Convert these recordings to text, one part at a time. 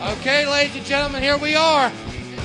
Okay, ladies and gentlemen, here we are.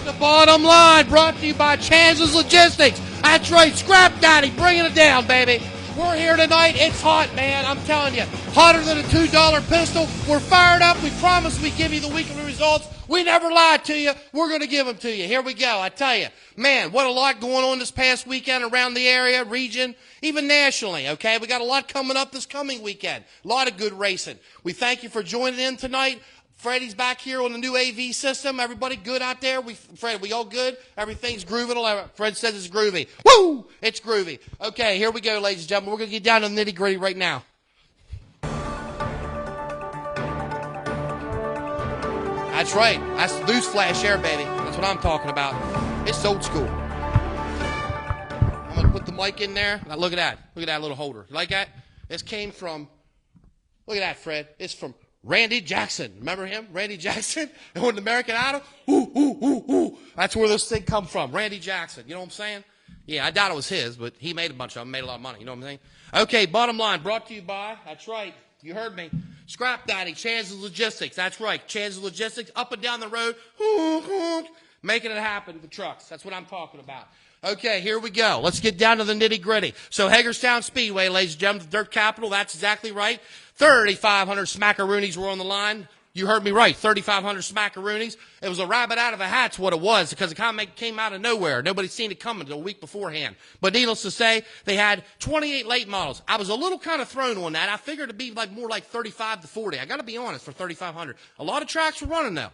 The bottom line brought to you by Chances Logistics. That's right, Scrap Daddy, bringing it down, baby. We're here tonight. It's hot, man. I'm telling you. Hotter than a $2 pistol. We're fired up. We promised we'd give you the weekly results. We never lied to you. We're going to give them to you. Here we go. I tell you, man, what a lot going on this past weekend around the area, region, even nationally, okay? We got a lot coming up this coming weekend. A lot of good racing. We thank you for joining in tonight. Freddie's back here on the new AV system. Everybody good out there? Fred, we all good? Everything's grooving. Fred says it's groovy. Woo! It's groovy. Okay, here we go, ladies and gentlemen. We're going to get down to the nitty-gritty right now. That's right. That's newsflash there, baby. That's what I'm talking about. It's old school. I'm going to put the mic in there. Now, look at that. Look at that little holder. You like that? This came from, look at that, Fred. It's from Randy Jackson. Remember him? Randy Jackson? And on American Idol? Ooh, ooh, ooh, ooh. That's where this thing come from. Randy Jackson. You know what I'm saying? Yeah, I doubt it was his, but he made a bunch of them, made a lot of money. You know what I'm saying? Okay, bottom line, brought to you by, that's right, you heard me, Scrap Daddy, Chances Logistics. That's right, Chances Logistics, up and down the road, making it happen with trucks. That's what I'm talking about. Okay, here we go. Let's get down to the nitty-gritty. So Hagerstown Speedway, ladies and gentlemen, the dirt capital, that's exactly right. 3,500 smackaroonies were on the line. You heard me right, 3,500 smackaroonies. It was a rabbit out of a hat's what it was, because it kind of came out of nowhere. Nobody seen it coming until a week beforehand. But needless to say, they had 28 late models. I was a little kind of thrown on that. I figured it'd be more like 35 to 40. I got to be honest, for 3,500. A lot of tracks were running, though.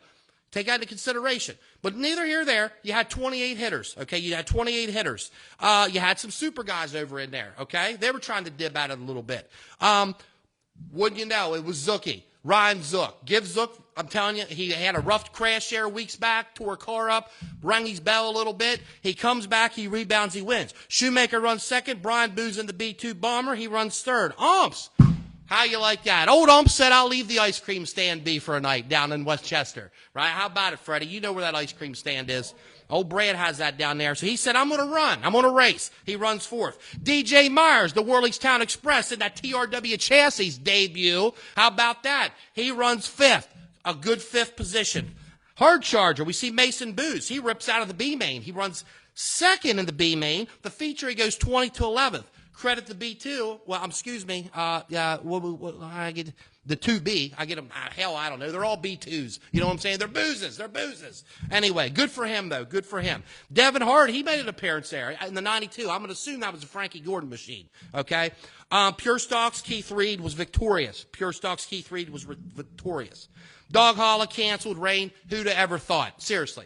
Take that into consideration. But neither here nor there, you had 28 hitters, okay? You had 28 hitters. You had some super guys over in there, okay? They were trying to dib at it a little bit. Wouldn't you know, it was Zucky, Ryan Zook. Give Zook, I'm telling you, he had a rough crash there weeks back, tore a car up, rang his bell a little bit. He comes back, he rebounds, he wins. Shoemaker runs second. Brian Booz in the B2 Bomber, he runs third. Umps. How you like that? Old Ump said, I'll leave the ice cream stand be for a night down in Westchester. Right? How about it, Freddie? You know where that ice cream stand is. Old Brad has that down there. So he said, I'm going to run. I'm going to race. He runs fourth. DJ Myers, the Worleystown Express, in that TRW chassis debut. How about that? He runs fifth. A good fifth position. Hard Charger, we see Mason Booz. He rips out of the B main. He runs second in the B main. The feature, he goes 20 to 11th. Credit to B2. Well, excuse me. I get the 2B. I get them. Hell, I don't know. They're all B2s. You know what I'm saying? They're boozes. They're boozes. Anyway, good for him, though. Good for him. Devin Hart, he made an appearance there in the 92. I'm going to assume that was a Frankie Gordon machine. Okay? Pure Stocks, Keith Reed was victorious. Pure Stocks, Keith Reed was victorious. Dog Hollow canceled, rain. Who'd have ever thought? Seriously.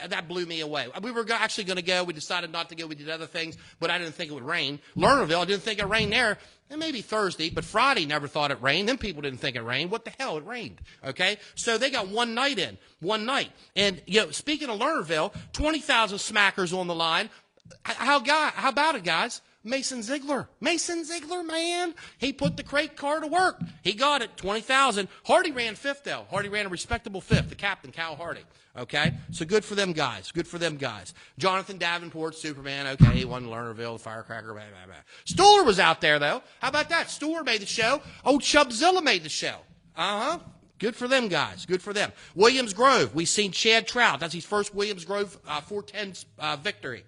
That blew me away. We were actually going to go. We decided not to go. We did other things, but I didn't think it would rain. Lernerville, I didn't think it rained there. And maybe Thursday, but Friday never thought it rained. Then people didn't think it rained. What the hell? It rained. Okay? So they got one night in. One night. And, you know, speaking of Lernerville, 20,000 smackers on the line. How about it, guys? Mason Ziegler. Mason Ziegler, man. He put the crate car to work. He got it, 20,000. Hardy ran fifth, though. Hardy ran a respectable fifth, the captain, Cal Hardy. Okay? So good for them guys. Good for them guys. Jonathan Davenport, Superman. Okay, he won Lernerville, the firecracker, blah, blah, blah. Stuhler was out there, though. How about that? Stuhler made the show. Old Chubzilla made the show. Uh-huh. Good for them guys. Good for them. Williams Grove. We've seen Chad Trout. That's his first Williams Grove 410 victory.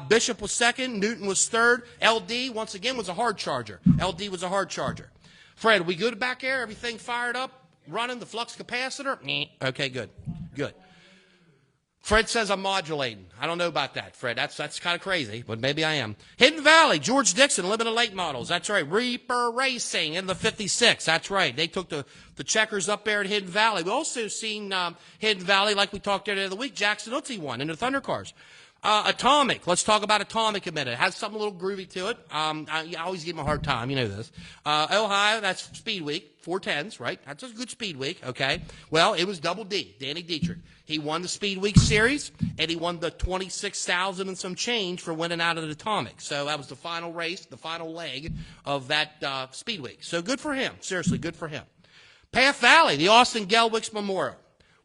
Bishop was second. Newton was third. LD, once again, was a hard charger. LD was a hard charger. Fred, we good back there? Everything fired up? Running the flux capacitor? Okay, good. Good. Fred says I'm modulating. I don't know about that, Fred. That's kind of crazy, but maybe I am. Hidden Valley, George Dixon, limited late models. That's right. Reaper Racing in the 56. That's right. They took the checkers up there at Hidden Valley. We also seen Hidden Valley, like we talked there the other week. Jackson Utzi won in the Thunder Cars. Atomic. Let's talk about Atomic a minute. It has something a little groovy to it. I always give him a hard time. You know this. Ohio, that's Speed Week. 410s, right? That's a good Speed Week, okay? Well, it was Double D, Danny Dietrich. He won the Speed Week series, and he won the 26,000 and some change for winning out of the Atomic. So that was the final race, the final leg of that Speed Week. So good for him. Seriously, good for him. Path Valley, the Austin Gelwicks Memorial.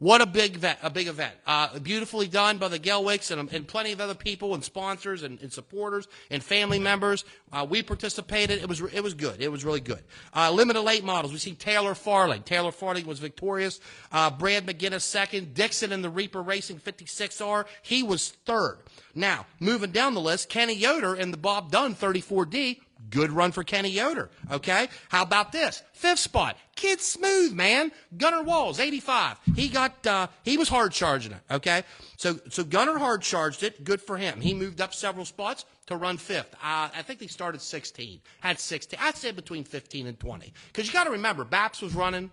What a big event, beautifully done by the Gelwicks and plenty of other people and sponsors and supporters and family members. We participated. It was good. It was really good. Limited late models. We see Taylor Farley. Taylor Farley was victorious. Brad McGinnis second. Dixon in the Reaper Racing 56R. He was third. Now, moving down the list, Kenny Yoder in the Bob Dunn 34D. Good run for Kenny Yoder, okay? How about this? Fifth spot. Kid Smooth, man. Gunnar Walls, 85. He was hard charging it, okay? So Gunnar hard charged it. Good for him. He moved up several spots to run fifth. I think they started 16. Had 16. I'd say between 15 and 20. Because you got to remember, Baps was running,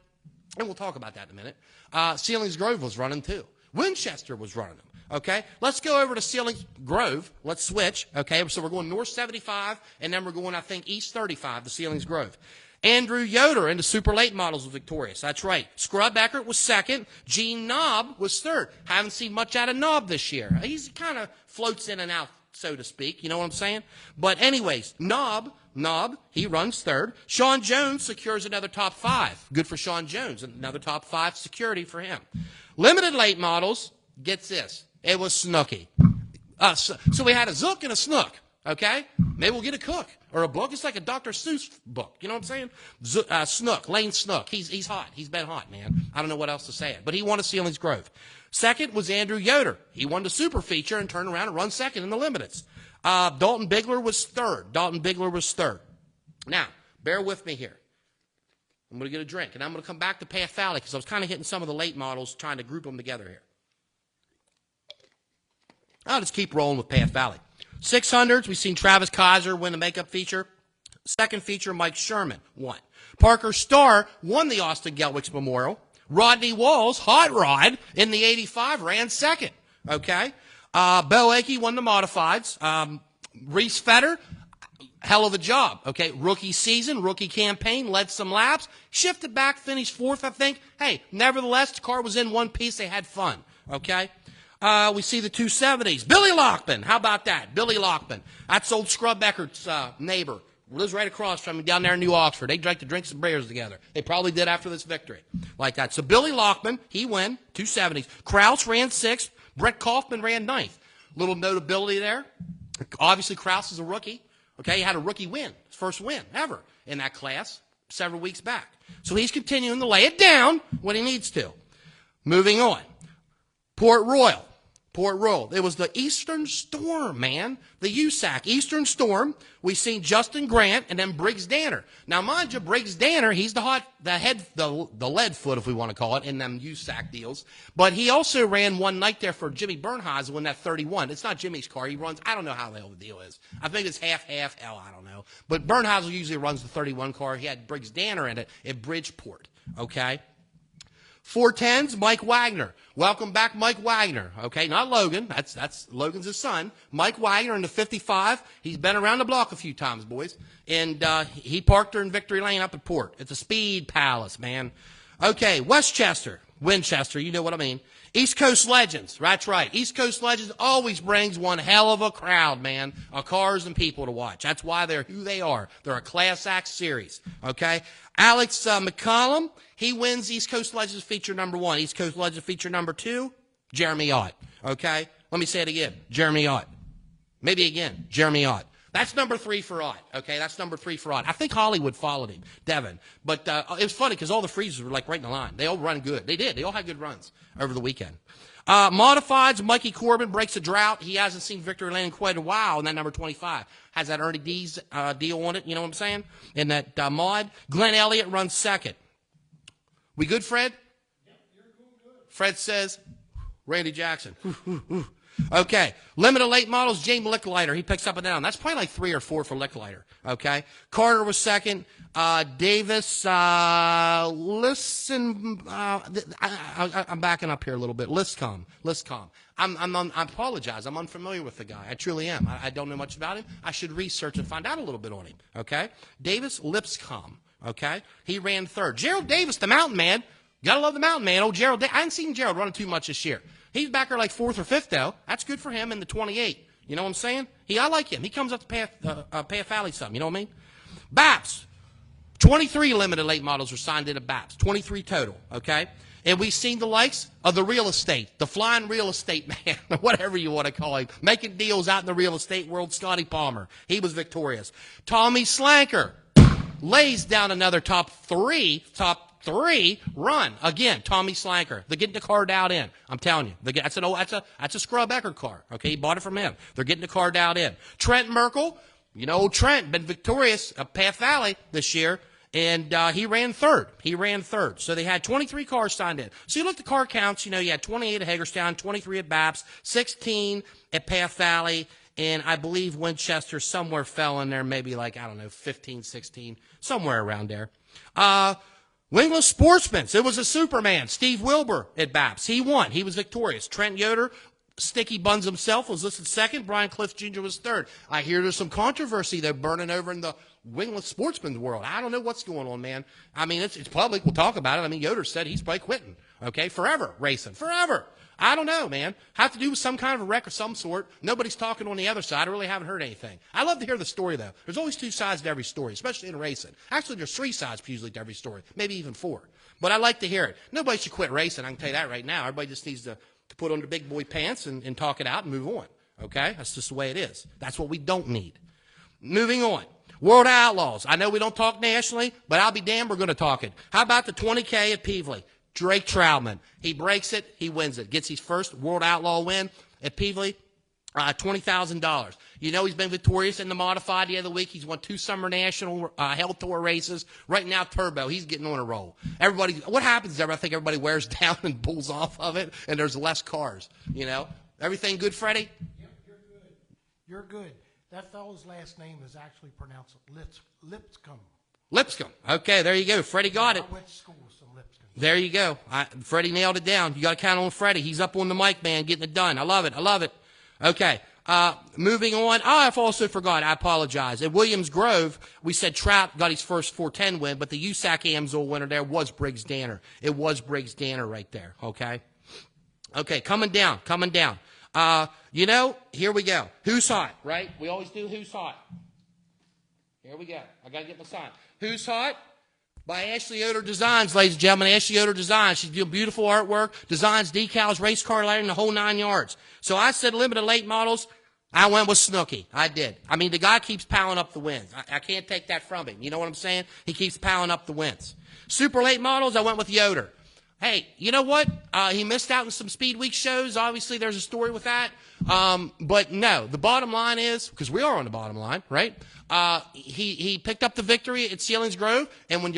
and we'll talk about that in a minute. Sealings Grove was running too. Winchester was running them. Okay, let's go over to Sealings Grove. Let's switch. Okay, so we're going north 75, and then we're going, I think, east 35 to Sealings Grove. Andrew Yoder in the super late models was victorious. That's right. Scrub Eckert was second. Gene Knob was third. Haven't seen much out of Knob this year. He's kind of floats in and out, so to speak. You know what I'm saying? But anyways, Knob, he runs third. Sean Jones secures another top 5. Good for Sean Jones. Another top 5 security for him. Limited late models, gets this. It was Snooky. So we had a Zook and a Snook, okay? Maybe we'll get a Cook or a book. It's like a Dr. Seuss book. You know what I'm saying? Snook, Lane Snook. He's hot. He's been hot, man. I don't know what else to say it. But he won a Sealings Grove. Second was Andrew Yoder. He won the super feature and turned around and run second in the limiteds. Dalton Bigler was third. Now, bear with me here. I'm going to get a drink, and I'm going to come back to Path Valley because I was kind of hitting some of the late models trying to group them together here. I'll just keep rolling with Path Valley. 600s, we've seen Travis Kaiser win the makeup feature. Second feature, Mike Sherman won. Parker Starr won the Austin Gelwicks Memorial. Rodney Walls, Hot Rod, in the 85 ran second. Okay? Bo Akey won the modifieds. Reese Fetter, hell of a job. Okay? Rookie season, rookie campaign, led some laps. Shifted back, finished fourth, I think. Hey, nevertheless, the car was in one piece. They had fun. Okay? We see the 270s. Billy Lockman. How about that? Billy Lockman. That's old Scrub Eckert's neighbor. Lives right across from me down there in New Oxford. They drank to drink some beers together. They probably did after this victory. Like that. So Billy Lockman, he won. 270s. Kraus ran 6th. Brett Kaufman ran 9th. Little notability there. Obviously, Kraus is a rookie. Okay, he had a rookie win. His first win ever in that class several weeks back. So he's continuing to lay it down when he needs to. Moving on. Port Royal. It was the Eastern Storm, man. The USAC Eastern Storm. We seen Justin Grant and then Briggs Danner. Now, mind you, Briggs Danner, he's the lead foot, if we want to call it, in them USAC deals. But he also ran one night there for Jimmy Bernheisel in that 31. It's not Jimmy's car. He runs, I don't know how the hell the deal is. I think it's half. Hell, I don't know. But Bernheisel usually runs the 31 car. He had Briggs Danner in it at Bridgeport. Okay? 410s, Mike Wagner. Welcome back, Mike Wagner. Okay, not Logan. That's Logan's his son. Mike Wagner in the 55. He's been around the block a few times, boys. And he parked her in Victory Lane up at Port. It's a speed palace, man. Okay, Winchester, you know what I mean. East Coast Legends, that's right. East Coast Legends always brings one hell of a crowd, man, of cars and people to watch. That's why they're who they are. They're a class act series, okay? Alex McCollum, he wins East Coast Legends feature number 1. East Coast Legends feature number 2, Jeremy Ott, okay? Let me say it again, Jeremy Ott. Maybe again, Jeremy Ott. That's number 3 for Ott, okay? That's number 3 for Ott. I think Hollywood followed him, Devin. But it was funny because all the freezers were like right in the line. They all run good. They did. They all had good runs over the weekend. Modifieds, Mikey Corbin breaks a drought. He hasn't seen Victory Lane in quite a while in that number 25. Has that Ernie D's deal on it, you know what I'm saying? In that mod. Glenn Elliott runs second. We good, Fred? Yep, you're good. Fred says, Randy Jackson. Okay, limited late models, James Licklider. He picks up and down. That's probably like 3 or 4 for Licklider. Okay, Carter was second. Davis, listen, I'm backing up here a little bit. Listcom. I apologize. I'm unfamiliar with the guy. I truly am. I don't know much about him. I should research and find out a little bit on him. Okay, Davis Lipscomb. Okay, he ran third. Gerald Davis, the Mountain Man. Gotta love the Mountain Man. Old Gerald. I haven't seen Gerald running too much this year. He's back there like 4th or 5th, though. That's good for him in the 28. You know what I'm saying? I like him. He comes up to Path Valley some. You know what I mean? BAPS. 23 limited late models were signed into BAPS. 23 total, okay? And we've seen the likes of the real estate, the flying real estate man, whatever you want to call him, making deals out in the real estate world, Scotty Palmer. He was victorious. Tommy Slanker lays down another top three run. Again, Tommy Slanker. They're getting the car dialed in. I'm telling you. That's a Scrub Eckert car. Okay, he bought it from him. They're getting the car dialed in. Trent Merkel, you know, Trent, been victorious at Path Valley this year. And he ran third. So they had 23 cars signed in. So you look at the car counts, you know, you had 28 at Hagerstown, 23 at Baps, 16 at Path Valley, and I believe Winchester somewhere fell in there, maybe like, I don't know, 15, 16, somewhere around there. Wingler Sportsmen, it was a Superman, Steve Wilbur at Baps. He won. He was victorious. Trent Yoder, Sticky Buns himself, was listed second. Brian Cliff Jr. was third. I hear there's some controversy there burning over in the wingless sportsman's world. I don't know what's going on, man. I mean, it's public. We'll talk about it. I mean, Yoder said he's probably quitting. Okay, forever racing, forever. I don't know, man. Have to do with some kind of a wreck of some sort. Nobody's talking on the other side. I really haven't heard anything. I love to hear the story, though. There's always two sides to every story, especially in racing. Actually, there's three sides usually to every story, maybe even four. But I like to hear it. Nobody should quit racing. I can tell you that right now. Everybody just needs to put on their big boy pants and talk it out and move on. Okay? That's just the way it is. That's what we don't need. Moving on. World Outlaws. I know we don't talk nationally, but I'll be damned we're going to talk it. How about the 20K at Peevely? Drake Troutman. He breaks it. He wins it. Gets his first World Outlaw win at Peevely. $20,000. You know he's been victorious in the modified the other week. He's won 2 Summer National Hell Tour races. Right now, Turbo, he's getting on a roll. What happens there? I think everybody wears down and pulls off of it, and there's less cars. You know, everything good, Freddie? Yep, you're good. You're good. That fellow's last name is actually pronounced Lipscomb. Lipscomb. Okay, there you go. Freddie got it. I went to school with some Lipscomb. There you go. Freddie nailed it down. You got to count on Freddie. He's up on the mic, man, getting it done. I love it. Okay. Moving on. I've also forgot. I apologize. At Williams Grove, we said Trout got his first 410 win, but the USAC Amsoil winner there was Briggs Danner. It was Briggs Danner right there. Okay. Okay. Coming down. You know, here we go. Who's hot, right? We always do who's hot. Here we go. I got to get my sign. Who's hot? By Ashley Yoder Designs, ladies and gentlemen. Ashley Yoder Designs. She's doing beautiful artwork, designs, decals, race car lighting, the whole 9 yards. So I said limited late models. I went with Snooki. I did. I mean, the guy keeps piling up the wins. I can't take that from him. You know what I'm saying? He keeps piling up the wins. Super late models, I went with Yoder. Hey, you know what? He missed out on some Speed Week shows. Obviously, there's a story with that. But no, the bottom line is, because we are on the bottom line, right? He picked up the victory at Sealings Grove, and when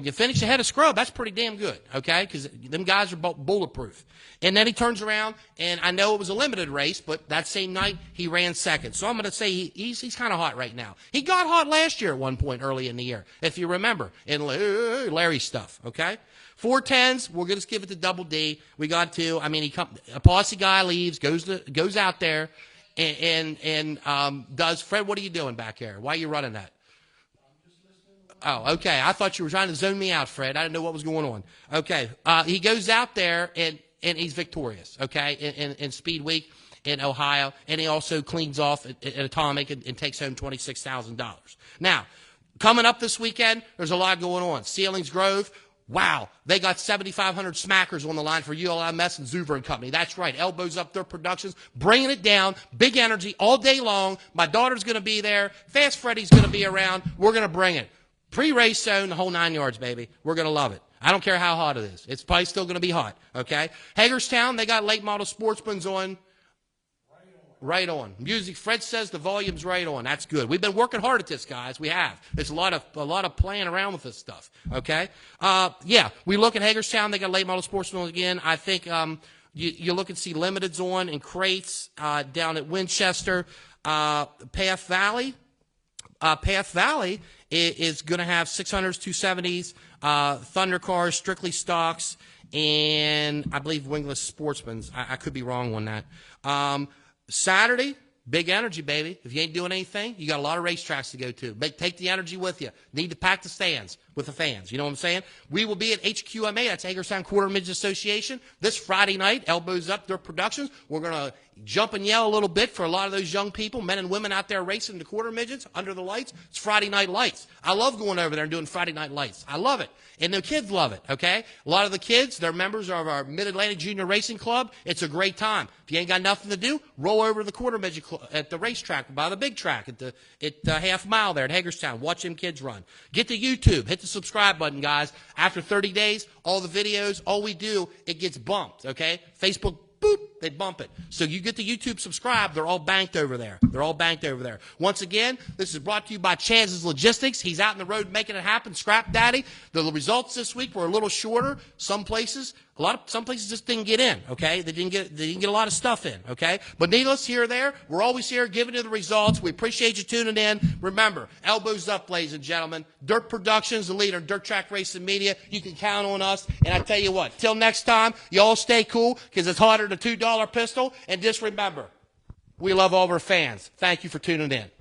you finish ahead of Scrub, that's pretty damn good, okay? Because them guys are bulletproof. And then he turns around, and I know it was a limited race, but that same night he ran second. So I'm going to say he's kind of hot right now. He got hot last year at one point early in the year, if you remember, in Larry's stuff, okay? 410s, we'll just give it to Double D. We got to, I mean, a posse guy leaves, goes out there, and does. Fred, what are you doing back here? Why are you running that? Oh, okay. I thought you were trying to zone me out, Fred. I didn't know what was going on. Okay. He goes out there and he's victorious, okay, in Speed Week in Ohio, and he also cleans off at Atomic and takes home $26,000. Now, coming up this weekend, there's a lot going on. Sealings Grove. Wow, they got 7,500 smackers on the line for ULMS and Zuber and Company. That's right, Elbows Up Their Productions, bringing it down, big energy all day long. My daughter's going to be there. Fast Freddy's going to be around. We're going to bring it. Pre-race zone, the whole 9 yards, baby. We're going to love it. I don't care how hot it is. It's probably still going to be hot, okay? Hagerstown, they got late model sportsmen's on. Right on. Music, Fred says the volume's right on. That's good. We've been working hard at this, guys. We have. There's a lot of playing around with this stuff. Okay? Yeah, we look at Hagerstown. They got late model sportsmen again. I think you look and see limiteds on and crates down at Winchester. Path Valley. Path Valley is going to have 600s, 270s, Thunder cars, strictly stocks, and I believe wingless sportsmen's. I could be wrong on that. Saturday, big energy, baby. If you ain't doing anything, you got a lot of racetracks to go to. Take the energy with you. Need to pack the stands with the fans. You know what I'm saying? We will be at HQMA. That's Hagerstown Quarter Midget Association. This Friday night, Elbows Up Their Productions. We're going to jump and yell a little bit for a lot of those young people, men and women out there racing the quarter midgets under the lights. It's Friday Night Lights. I love going over there and doing Friday Night Lights. I love it. And the kids love it, okay? A lot of the kids, they're members of our Mid-Atlantic Junior Racing Club. It's a great time. If you ain't got nothing to do, roll over to the quarter midget at the racetrack, by the big track at the half mile there at Hagerstown. Watch them kids run. Get to YouTube. Hit the subscribe button, guys. After 30 days, all the videos, all we do, it gets bumped, okay? Facebook, boop, they bump it. So you get the YouTube subscribe, they're all banked over there. They're all banked over there. Once again, this is brought to you by Chaz's Logistics. He's out in the road making it happen. Scrap Daddy. The results this week were a little shorter. Some places just didn't get in, okay? They didn't get a lot of stuff in, okay? But needless here or there, we're always here giving you the results. We appreciate you tuning in. Remember, elbows up, ladies and gentlemen. Dirt Productions, the leader in dirt track racing media. You can count on us. And I tell you what, till next time, you all stay cool because it's harder than a $2 pistol. And just remember, we love all of our fans. Thank you for tuning in.